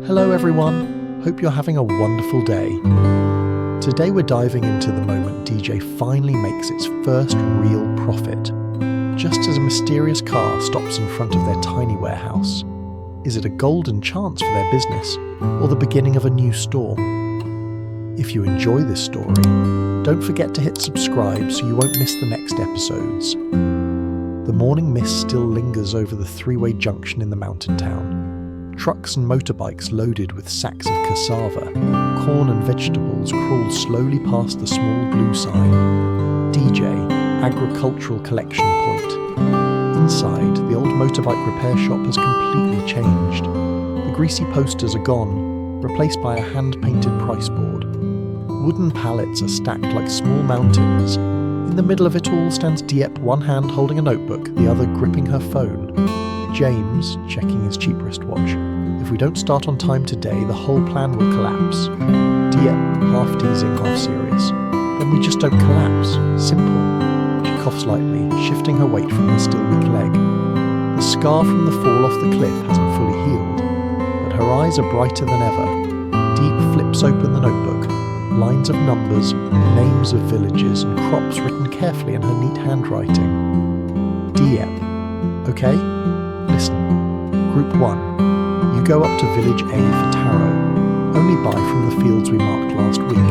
Hello everyone, hope you're having a wonderful day. Today we're diving into the moment DJ finally makes its first real profit, just as a mysterious car stops in front of their tiny warehouse. Is it a golden chance for their business, or the beginning of a new storm? If you enjoy this story, don't forget to hit subscribe so you won't miss the next episodes. The morning mist still lingers over the three-way junction in the mountain town. Trucks and motorbikes loaded with sacks of cassava, corn and vegetables crawl slowly past the small blue sign, DJ, Agricultural Collection Point. Inside, the old motorbike repair shop has completely changed. The greasy posters are gone, replaced by a hand-painted price board. Wooden pallets are stacked like small mountains. In the middle of it all stands Dieppe, one hand holding a notebook, the other gripping her phone. James, checking his cheap wristwatch. If we don't start on time today, the whole plan will collapse. Dieppe, half teasing, half serious. Then we just don't collapse. Simple. She coughs lightly, shifting her weight from her still weak leg. The scar from the fall off the cliff hasn't fully healed, but her eyes are brighter than ever. Dieppe flips open the notebook. Lines of numbers, names of villages, and crops written carefully in her neat handwriting. Dieppe. Okay? Listen. Group 1. You go up to Village A for taro. Only buy from the fields we marked last week.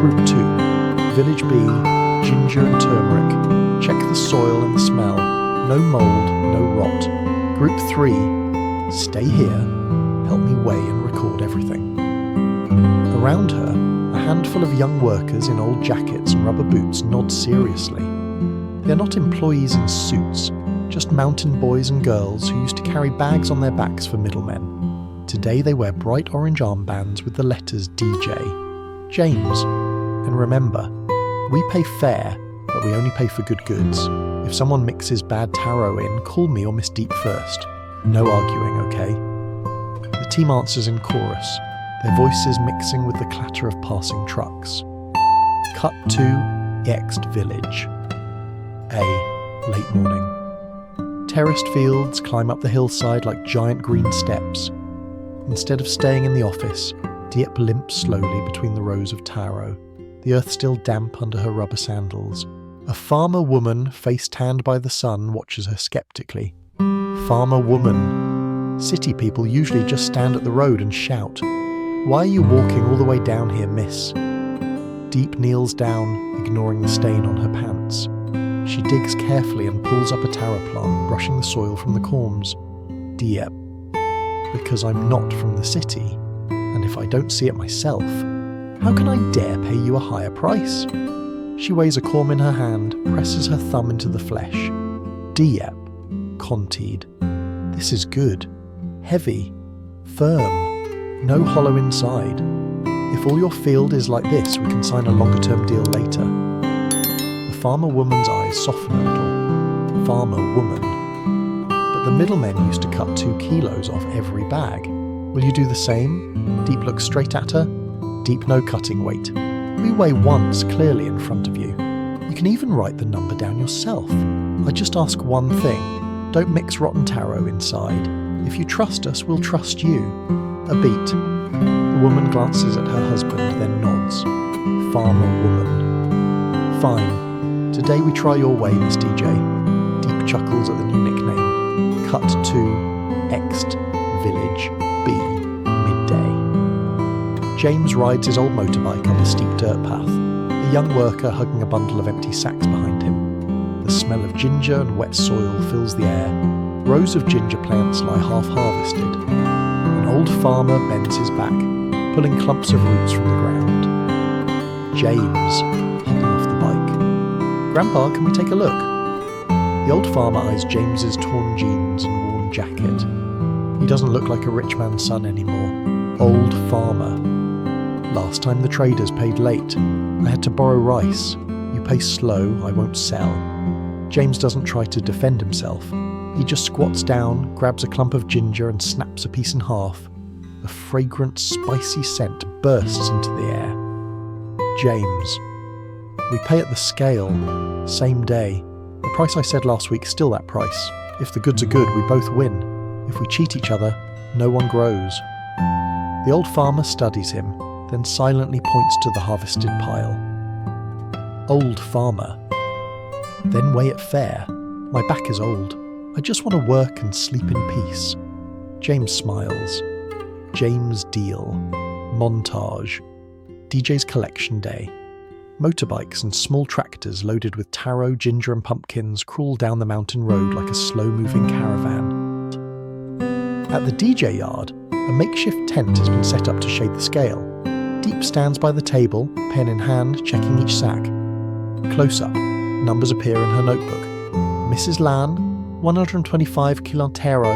Group 2. Village B. Ginger and turmeric. Check the soil and the smell. No mould, no rot. Group 3. Stay here. Help me weigh and record everything. Around her, a handful of young workers in old jackets and rubber boots nod seriously. They're not employees in suits, just mountain boys and girls who used to carry bags on their backs for middlemen. Today they wear bright orange armbands with the letters DJ. James. And remember, we pay fair, but we only pay for good goods. If someone mixes bad taro in, call me or Miss Deep first. No arguing, okay? The team answers in chorus, their voices mixing with the clatter of passing trucks. Cut to Ext village. A. Late morning. Terraced fields climb up the hillside like giant green steps. Instead of staying in the office, Dieppe limps slowly between the rows of taro, the earth still damp under her rubber sandals. A farmer woman, face tanned by the sun, watches her skeptically. Farmer woman. City people usually just stand at the road and shout. Why are you walking all the way down here, miss? Dieppe kneels down, ignoring the stain on her pants. She digs carefully and pulls up a taro plant, brushing the soil from the corms. Dieppe. Because I'm not from the city, and if I don't see it myself, how can I dare pay you a higher price? She weighs a corm in her hand, presses her thumb into the flesh. Dieppe. Conteed. This is good. Heavy. Firm. No hollow inside. If all your field is like this, we can sign a longer-term deal later. The farmer woman's eyes soften a little. Farmer woman. But the middlemen used to cut 2 kilos off every bag. Will you do the same? Dieppe looks straight at her. Dieppe no cutting weight. We weigh once clearly in front of you. You can even write the number down yourself. I just ask one thing. Don't mix rotten taro inside. If you trust us, we'll trust you. A beat. The woman glances at her husband, then nods. Farmer woman. Fine. Today we try your way, Miss DJ. Dieppe chuckles at the new nickname. Cut to Ext village B. Midday. James rides his old motorbike up a steep dirt path, a young worker hugging a bundle of empty sacks behind him. The smell of ginger and wet soil fills the air. Rows of ginger plants lie half-harvested. An old farmer bends his back, pulling clumps of roots from the ground. James, hopping off the bike. Grandpa, can we take a look? The old farmer eyes James's torn jeans and worn jacket. He doesn't look like a rich man's son anymore. Old farmer. Last time the traders paid late. I had to borrow rice. You pay slow, I won't sell. James doesn't try to defend himself. He just squats down, grabs a clump of ginger and snaps a piece in half. A fragrant, spicy scent bursts into the air. James. We pay at the scale. Same day. The price I said last week, still that price. If the goods are good, we both win. If we cheat each other, no one grows. The old farmer studies him, then silently points to the harvested pile. Old farmer. Then weigh it fair. My back is old. I just want to work and sleep in peace. James smiles. James deal. Montage. DJ's collection day. Motorbikes and small tractors loaded with taro, ginger and pumpkins crawl down the mountain road like a slow-moving caravan. At the DJ yard, a makeshift tent has been set up to shade the scale. Deep stands by the table, pen in hand, checking each sack. Close up, numbers appear in her notebook. Mrs. Lan, 125 kilo taro.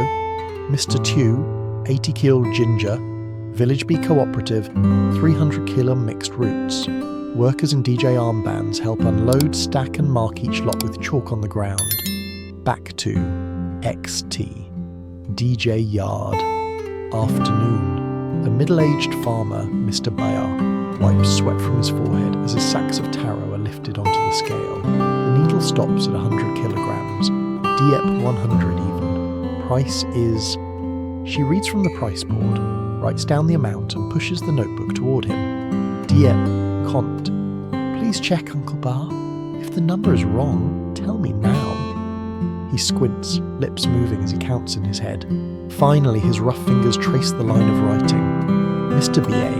Mr. Tew, 80 kilo ginger. Village Bee Cooperative, 300 kilo mixed roots. Workers in DJ armbands help unload, stack and mark each lot with chalk on the ground. Back to XT. DJ yard. Afternoon. A middle-aged farmer, Mr. Bayar, wipes sweat from his forehead as his sacks of taro are lifted onto the scale. The needle stops at 100 kilograms. Dieppe 100 even. Price is... She reads from the price board, writes down the amount and pushes the notebook toward him. Dieppe, Comte. Please check, Uncle Bar. If the number is wrong, tell me now. He squints, lips moving as he counts in his head. Finally, his rough fingers trace the line of writing. Mr. B.A.,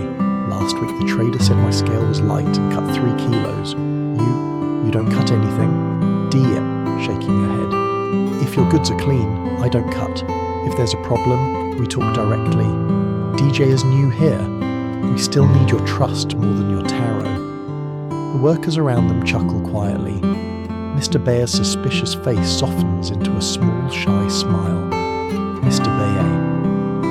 last week the trader said my scale was light and cut 3 kilos. You don't cut anything? Dieppe, shaking her head. If your goods are clean, I don't cut. If there's a problem, we talk directly. DJ is new here. We still need your trust more than your taro. The workers around them chuckle quietly. Mr. Bayer's suspicious face softens into a small, shy smile. Mr. Bayer.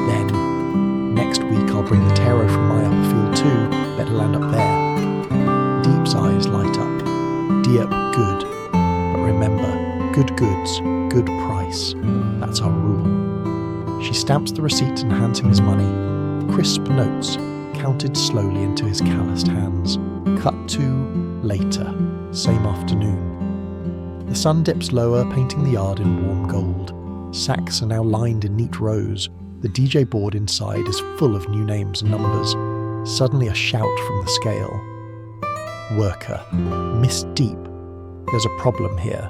Then, next week I'll bring the taro from my upper field too. Better land up there. Deep's eyes light up. Dieppe, good. But remember, good goods, good price. That's our rule. She stamps the receipt and hands him his money. Crisp notes, counted slowly into his calloused hands. Cut to later, same afternoon. The sun dips lower, painting the yard in warm gold. Sacks are now lined in neat rows. The DJ board inside is full of new names and numbers. Suddenly a shout from the scale. Worker. Miss Deep. There's a problem here.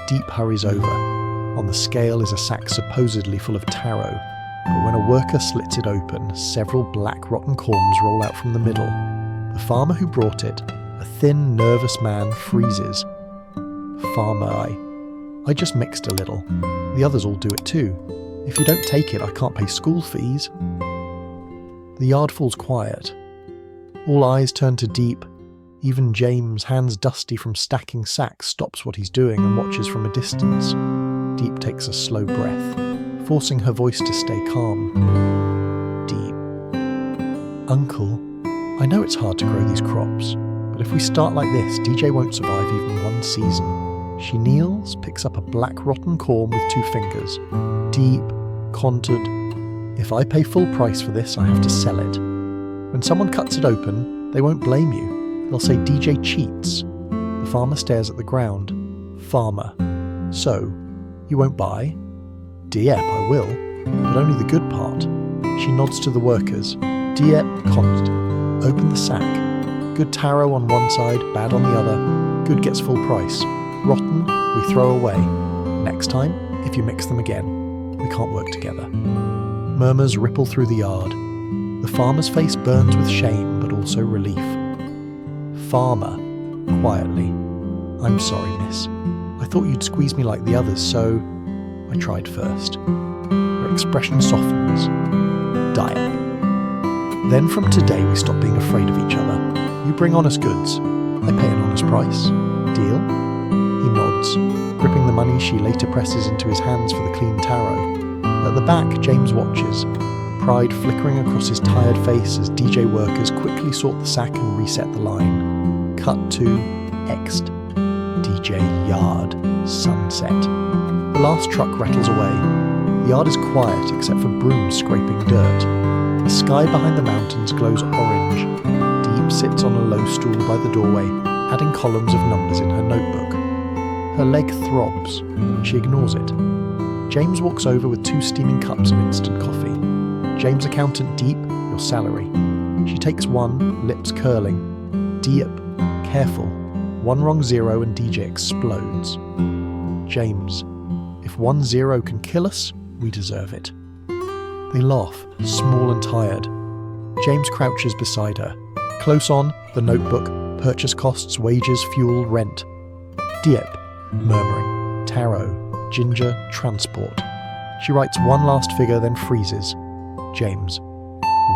Deep hurries over. On the scale is a sack supposedly full of taro, but when a worker slits it open, several black rotten corms roll out from the middle. The farmer who brought it, a thin, nervous man, freezes. Farmer, I just mixed a little. The others all do it too. If you don't take it, I can't pay school fees. The yard falls quiet. All eyes turn to Deep. Even James, hands dusty from stacking sacks, stops what he's doing and watches from a distance. Deep takes a slow breath, forcing her voice to stay calm. Deep. Uncle, I know it's hard to grow these crops, but if we start like this, DJ won't survive even one season. She kneels, picks up a black rotten corm with 2 fingers. Deep, contoured. If I pay full price for this, I have to sell it. When someone cuts it open, they won't blame you. They'll say DJ cheats. The farmer stares at the ground. Farmer. So, you won't buy? Dieppe, I will, but only the good part. She nods to the workers. Dieppe, Comte. Open the sack. Good taro on one side, bad on the other. Good gets full price. Rotten, we throw away. Next time, if you mix them again, we can't work together. Murmurs ripple through the yard. The farmer's face burns with shame, but also relief. Farmer, quietly. I'm sorry, miss. I thought you'd squeeze me like the others, so I tried first. Her expression softens. Dieppe. Then from today we stop being afraid of each other. You bring honest goods. I pay an honest price. Deal? He nods, gripping the money she later presses into his hands for the clean taro. At the back, James watches, pride flickering across his tired face as DJ workers quickly sort the sack and reset the line. Cut to Ext. DJ yard. Sunset. The last truck rattles away. The yard is quiet except for brooms scraping dirt. The sky behind the mountains glows orange. Deep sits on a low stool by the doorway, adding columns of numbers in her notebook. Her leg throbs. She ignores it. James walks over with 2 steaming cups of instant coffee. James accountant Deep, your salary. She takes 1, lips curling. Deep, careful. 1 wrong 0 and DJ explodes. James, if 1 0 can kill us, we deserve it. They laugh, small and tired. James crouches beside her. Close on, the notebook, purchase costs, wages, fuel, rent. Dieppe, murmuring, tarot, ginger, transport. She writes 1 last figure, then freezes. James,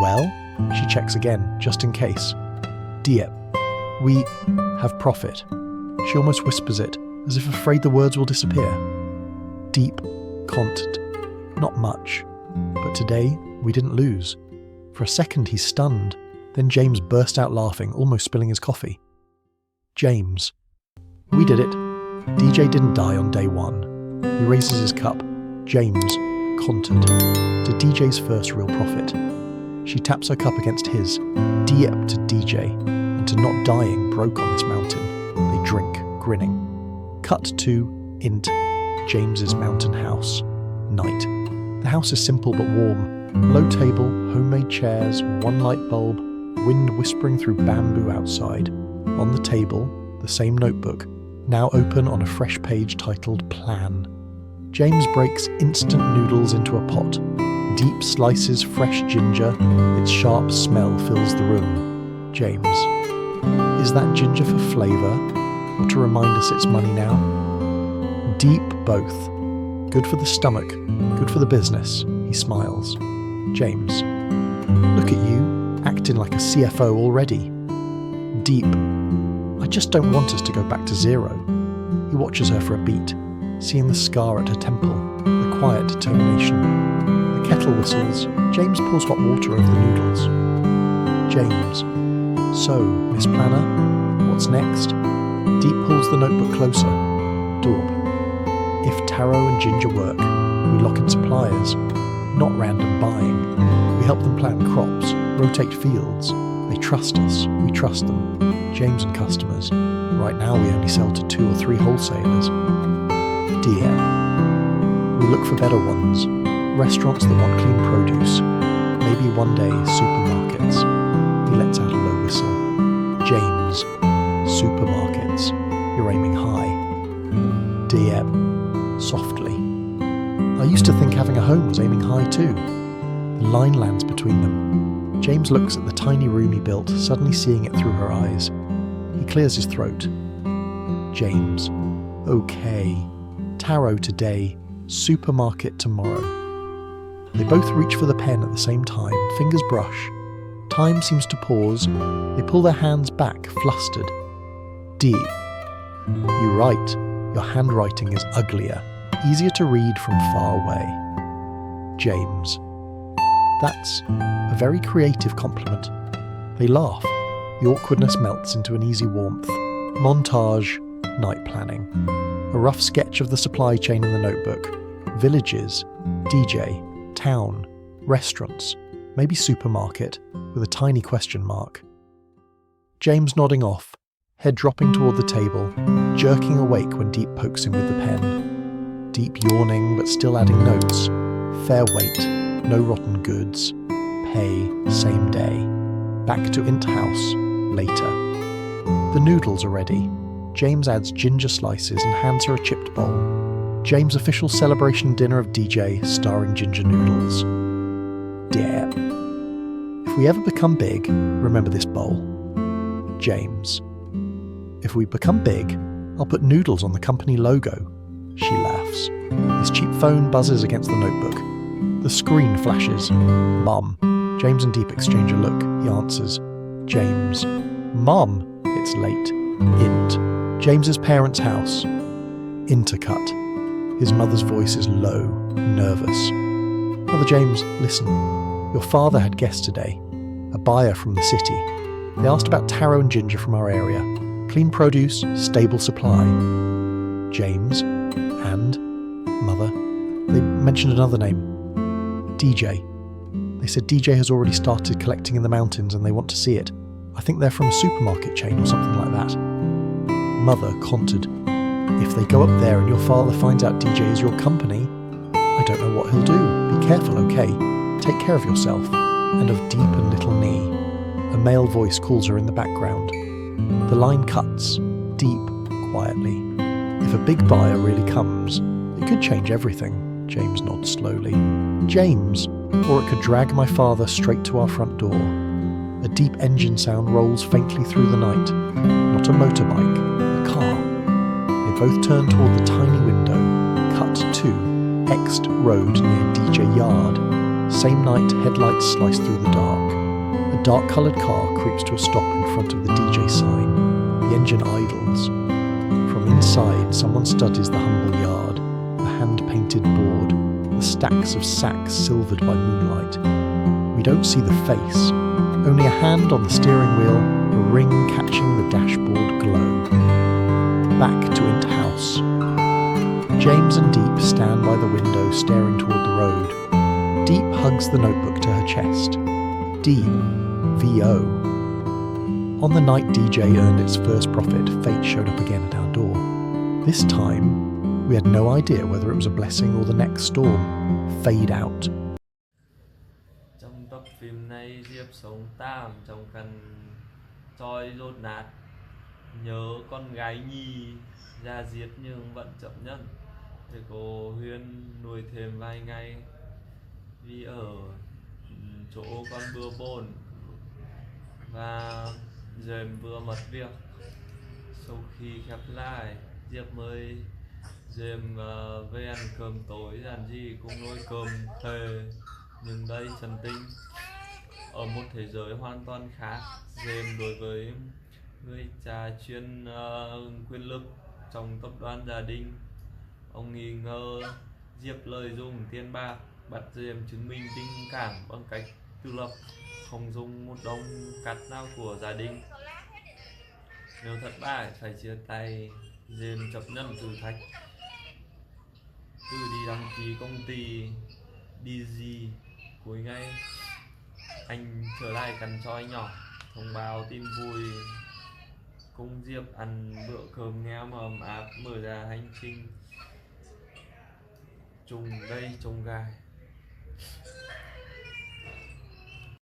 well? She checks again, just in case. Dieppe, we have profit. She almost whispers it, as if afraid the words will disappear. Deep, content, not much. But today, we didn't lose. For a second, he's stunned. Then James burst out laughing, almost spilling his coffee. James, we did it. DJ didn't die on day 1. He raises his cup. James, content, to DJ's first real profit. She taps her cup against his. Dieppe to DJ, and to not dying broke on this mountain. They drink, grinning. Cut to Int, James's mountain house. Night. The house is simple but warm. Low table, homemade chairs, 1 light bulb, wind whispering through bamboo outside. On the table, the same notebook, now open on a fresh page titled Plan. James breaks instant noodles into a pot. Deep slices fresh ginger, its sharp smell fills the room. James, is that ginger for flavour, or to remind us it's money now? Deep both. Good for the stomach, good for the business, he smiles. James, look at you, acting like a CFO already. Deep, I just don't want us to go back to 0. He watches her for a beat, seeing the scar at her temple, the quiet determination. The kettle whistles. James pours hot water over the noodles. James, so, Miss Planner, what's next? Deep pulls the notebook closer. Daub, if tarot and ginger work, we lock in suppliers, not random buying. We help them plant crops, rotate fields. They trust us, we trust them. James and customers. Right now we only sell to 2 or 3 wholesalers. DM. We look for better ones. Restaurants that want clean produce. Maybe one day supermarkets. He lets out a low whistle. James. Supermarkets. You're aiming high. DM. Softly. I used to think having a home was aiming high too. The line lands between them. James looks at the tiny room he built, suddenly seeing it through her eyes. He clears his throat. James. Okay. Tarot today. Supermarket tomorrow. They both reach for the pen at the same time, fingers brush. Time seems to pause. They pull their hands back, flustered. D. You're right. Your handwriting is uglier. Easier to read from far away. James. That's a very creative compliment. They laugh. The awkwardness melts into an easy warmth. Montage, night planning. A rough sketch of the supply chain in the notebook. Villages, DJ, town, restaurants, maybe supermarket, with a tiny question mark. James nodding off, head dropping toward the table, jerking awake when Deep pokes him with the pen. Deep yawning but still adding notes. Fair weight, no rotten goods. Pay, same day. Back to Int House, later. The noodles are ready. James adds ginger slices and hands her a chipped bowl. James' official celebration dinner of DJ starring ginger noodles. Dare. If we ever become big, remember this bowl. James. If we become big, I'll put noodles on the company logo. She laughs. His cheap phone buzzes against the notebook. The screen flashes. Mum. James and Deep exchange a look. He answers. James. Mum. It's late. Int. James's parents' house. Intercut. His mother's voice is low, nervous. Mother James, listen. Your father had guests today. A buyer from the city. They asked about taro and ginger from our area. Clean produce, stable supply. James. And? Mother. They mentioned another name. DJ. They said DJ has already started collecting in the mountains and they want to see it. I think they're from a supermarket chain or something like that. Mother contered. If they go up there and your father finds out DJ is your company, I don't know what he'll do. Be careful, okay? Take care of yourself, and of Deep and Little Nee. A male voice calls her in the background. The line cuts, Deep, quietly. If a big buyer really comes, it could change everything, James nods slowly. James, or it could drag my father straight to our front door. A deep engine sound rolls faintly through the night. Not a motorbike, a car. They both turn toward the tiny window. Cut to Xed road near DJ Yard. Same night, headlights slice through the dark. A dark-coloured car creeps to a stop in front of the DJ sign. The engine idles. From inside, someone studies the humble yard. The hand-painted board. The stacks of sacks silvered by moonlight. We don't see the face. Only a hand on the steering wheel, a ring catching the dashboard glow. Back to Int House. James and Deep stand by the window staring toward the road. Deep hugs the notebook to her chest. Deep, VO. On the night DJ earned its first profit, fate showed up again at our door. This time, we had no idea whether it was a blessing or the next storm. Fade out. Trong tập phim này Diệp sống tạm trong căn tròi rốt nát, nhớ con gái nhì ra giết nhưng vẫn chấp nhận để cô Huyên nuôi thêm vài ngày, vì ở chỗ con bừa bộn và Dềm vừa mất việc. Sau khi khép lại, Diệp mời Dềm về ăn cơm tối giản dị cùng nồi cơm thề nhưng đây trần tinh. Ở một thế giới hoàn toàn khác, Dềm đối với người cha chuyên quyền lực trong tập đoàn gia đình. Ông nghi ngờ Diệp lợi dụng tiền bạc bắt Dềm chứng minh tình cảm bằng cách tự lập, không dùng một đồng cắt nào của gia đình. Nếu thất bại phải chia tay, Dềm chấp nhận thử thách. Từ đi đăng ký công ty DG cuối ngày, anh trở lại căn tròi nhỏ, thông báo tin vui cùng Diệp ăn bữa cơm nghe mà ấm áp, mở ra hành trình trùng đây trùng gai.